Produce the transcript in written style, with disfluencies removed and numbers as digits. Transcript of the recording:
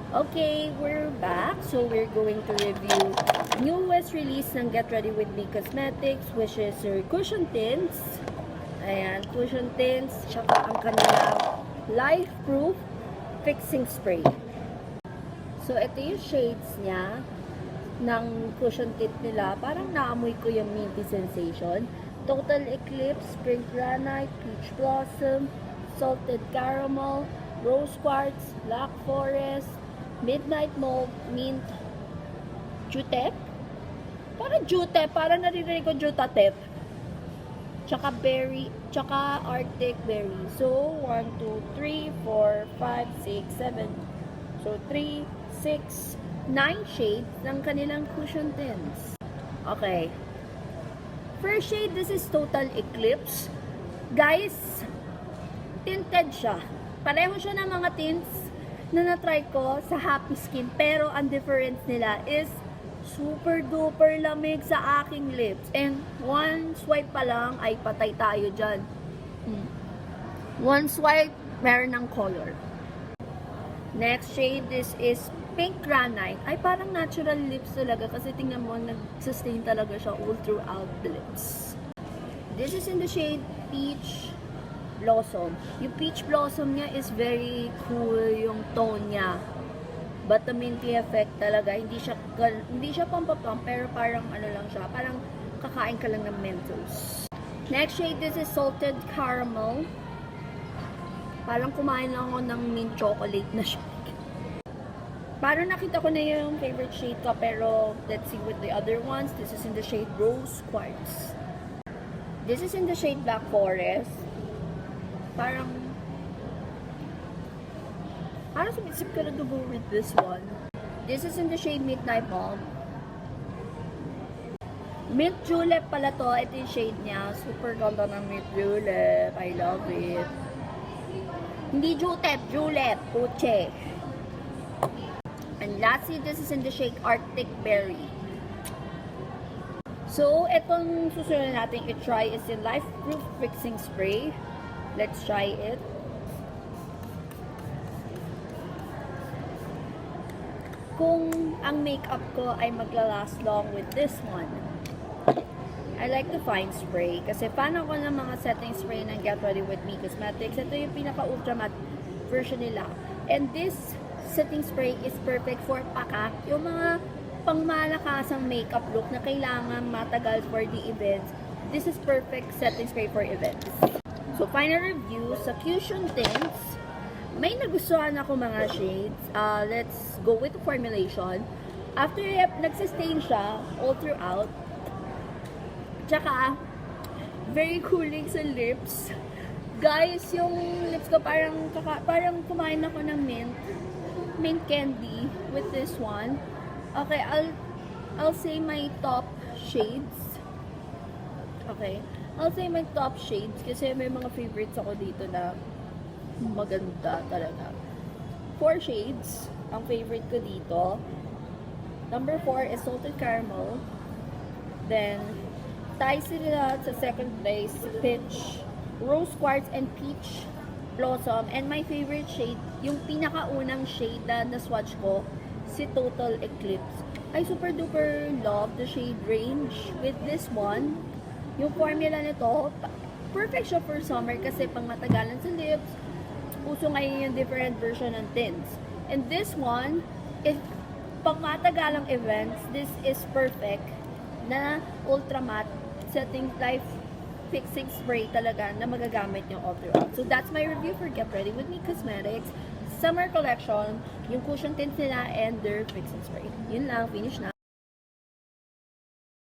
Okay, we're back. So, we're going to review newest release ng Get Ready With Me Cosmetics, which is your cushion tints. Ayan, cushion tints, tsaka ang kanilang life-proof fixing spray. So, ito yung shades niya ng cushion tint nila. Parang naamoy ko yung minty sensation. Total Eclipse, Spring Granite, Peach Blossom, Salted Caramel, Rose Quartz, Black Forest, Midnight Mauve, Mint, Jutep. Parang Jutep, parang naririnig ko Jutatep. Tsaka Berry, tsaka Arctic Berry. So, 1, 2, 3, 4, 5, 6, 7. So, 3, 6, 9 shades ng kanilang cushion tints. Okay. First shade, this is Total Eclipse. Guys, tinted siya. Pareho siya ng mga tints na na-try ko sa Happy Skin. Pero, ang difference nila is super duper lamig sa aking lips. And, one swipe pa lang, ay patay tayo dyan. One swipe, meron ng color. Next shade, this is Pink Granite. Ay, parang natural lips talaga. Kasi tingnan mo, nag-sustain talaga siya all throughout the lips. This is in the shade Peach Blossom. Yung Peach Blossom niya is very cool yung tone niya. But the minty effect talaga, hindi siya pampapump, pero parang ano lang siya, parang kakain ka lang ng Mentos. Next shade, this is Salted Caramel. Parang kumain lang ako ng mint chocolate na siya. Parang nakita ko na yung favorite shade ko, pero let's see with the other ones. This is in the shade Rose Quartz. This is in the shade Black Forest. Parang sumisip ka na to go with this one. This is in the shade Midnight Mauve. Mint Julep pala to. Ito yung shade niya. Super ganda ng Mint Julep. I love it. Hindi Jutep, Julep. Puche. And lastly, this is in the shade Arctic Berry. So, itong susunod natin i-try is the Life Proof Fixing Spray. Let's try it. Kung ang makeup ko ay maglalast long with this one, I like the fine spray. Kasi fan ako ng mga setting spray ng Get Ready With Me Cosmetics. Ito yung pinaka-ultra matte version nila. And this setting spray is perfect for pakak. Yung mga pangmalakasang makeup look na kailangan matagal for the events. This is perfect setting spray for events. So, final review sa cushion tints. May nagustuhan ako mga shades. Let's go with the formulation. After nagsustain siya all throughout, tsaka, very cooling sa lips. Guys, yung lips ko parang kumain ako ng mint candy with this one. Okay, I'll say my top shades. Okay, I'll say my top shades kasi may mga favorites ako dito na maganda talaga. 4 shades ang favorite ko dito. Number 4 is Salted Caramel. Then, ties sila sa second place, Peach, Rose Quartz, and Peach Blossom. And my favorite shade, yung pinakaunang shade na swatch ko, si Total Eclipse. I super duper love the shade range with this one. Yung formula nito, perfect siya for summer kasi pang matagalan sa lips. Uso ngayon yung different version ng tints. And this one, if pang matagalang events, this is perfect na ultra matte setting life fixing spray talaga na magagamit nyo all throughout. So that's my review for Get Ready With Me Cosmetics Summer Collection, yung cushion tints nila and their fixing spray. Yun lang, finish na.